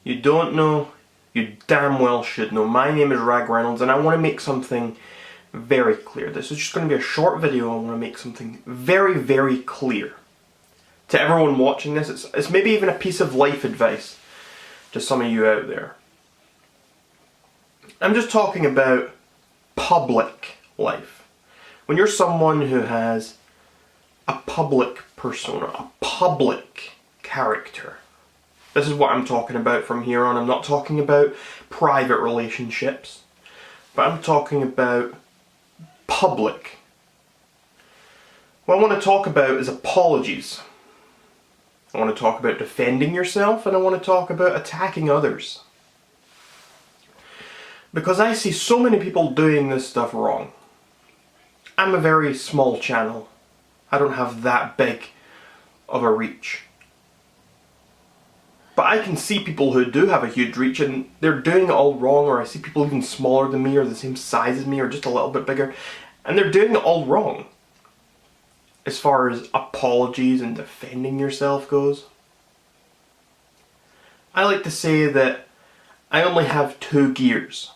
you don't know, you damn well should know. My name is Rag Reynolds and I want to make something very clear. This is just going to be a short video. I want to make something very, very clear. To everyone watching this, it's maybe even a piece of life advice to some of you out there. I'm just talking about public life. When you're someone who has a public persona, a public character. This is what I'm talking about from here on. I'm not talking about private relationships, but I'm talking about public. What I want to talk about is apologies. I want to talk about defending yourself, and I want to talk about attacking others. Because I see so many people doing this stuff wrong. I'm a very small channel. I don't have that big of a reach. But I can see people who do have a huge reach and they're doing it all wrong, or I see people even smaller than me or the same size as me or just a little bit bigger, and they're doing it all wrong. As far as apologies and defending yourself goes. I like to say that I only have 2 gears.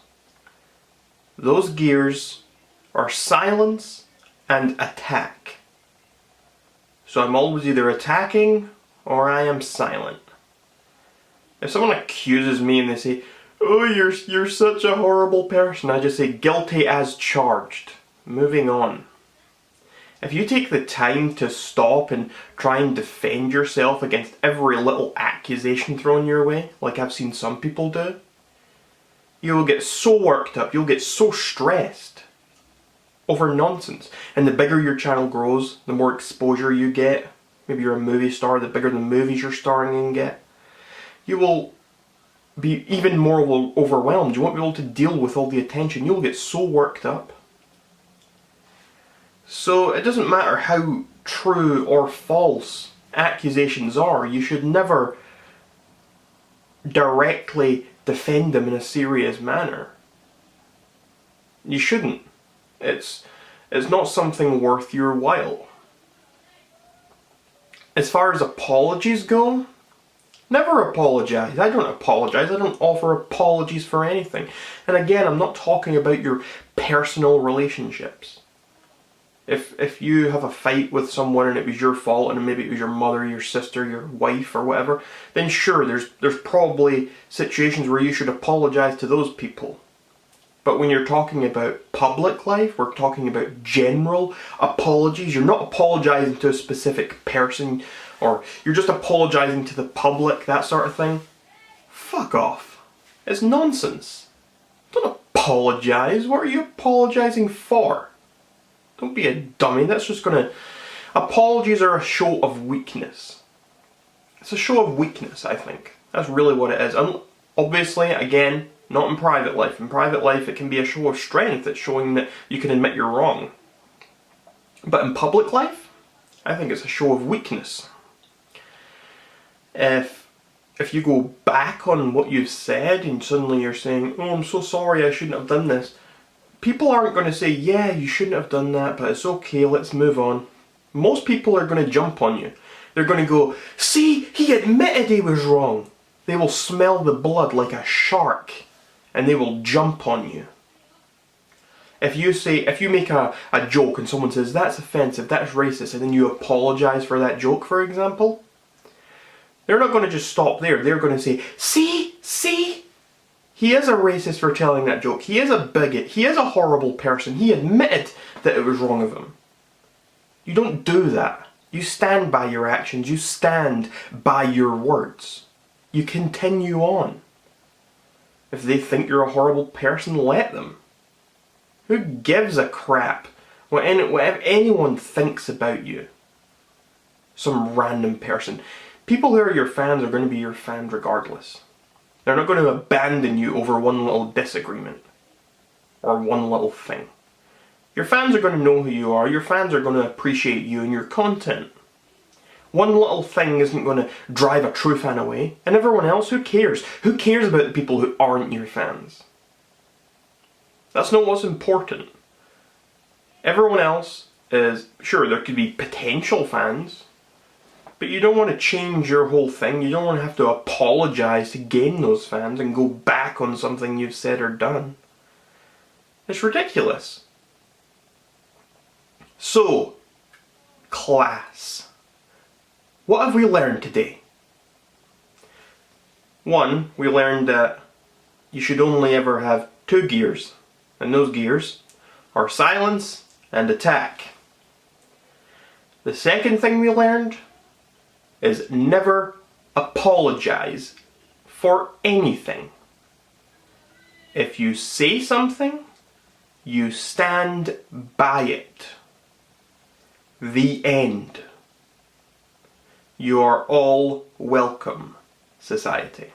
Those gears are silence and attack. So I'm always either attacking or I am silent. If someone accuses me and they say, "Oh, you're such a horrible person," I just say, "Guilty as charged." Moving on. If you take the time to stop and try and defend yourself against every little accusation thrown your way, like I've seen some people do, you will get so worked up, you'll get so stressed over nonsense. And the bigger your channel grows, the more exposure you get. Maybe you're a movie star, the bigger the movies you're starring in get. You will be even more overwhelmed. You won't be able to deal with all the attention. You'll get so worked up. So it doesn't matter how true or false accusations are, you should never directly defend them in a serious manner. You shouldn't. It's not something worth your while. As far as apologies go, never apologize. I don't apologize. I don't offer apologies for anything. And again, I'm not talking about your personal relationships. If you have a fight with someone and it was your fault, and maybe it was your mother, your sister, your wife, or whatever, then sure, there's probably situations where you should apologize to those people. But when you're talking about public life, we're talking about general apologies. You're not apologizing to a specific person, or you're just apologizing to the public, that sort of thing. Fuck off. It's nonsense. Don't apologize. What are you apologizing for? Don't be a dummy. That's just gonna... Apologies are a show of weakness. It's a show of weakness, I think. That's really what it is. And obviously, again, not in private life. In private life, it can be a show of strength. It's showing that you can admit you're wrong. But in public life, I think it's a show of weakness. If you go back on what you've said and suddenly you're saying, "Oh, I'm so sorry, I shouldn't have done this," people aren't going to say, "Yeah, you shouldn't have done that, but it's okay, let's move on." Most people are going to jump on you. They're going to go, "See, he admitted he was wrong." They will smell the blood like a shark, and they will jump on you. If you make a joke and someone says, "That's offensive, that's racist," and then you apologize for that joke, for example, they're not going to just stop there. They're going to say, see, he is a racist for telling that joke. He is a bigot. He is a horrible person. He admitted that it was wrong of him. You don't do that. You stand by your actions. You stand by your words. You continue on. If they think you're a horrible person, let them. Who gives a crap what anyone thinks about you? Some random person. People who are your fans are going to be your fans regardless. They're not going to abandon you over one little disagreement or one little thing. Your fans are going to know who you are. Your fans are going to appreciate you and your content. One little thing isn't going to drive a true fan away. And everyone else, who cares? Who cares about the people who aren't your fans? That's not what's important. Everyone else is, sure, there could be potential fans. But you don't want to change your whole thing. You don't want to have to apologise to gain those fans and go back on something you've said or done. It's ridiculous. So, class. What have we learned today? 1, we learned that you should only ever have 2 gears, and those gears are silence and attack. The second thing we learned is never apologise for anything. If you say something, you stand by it. The end. You are all welcome, society.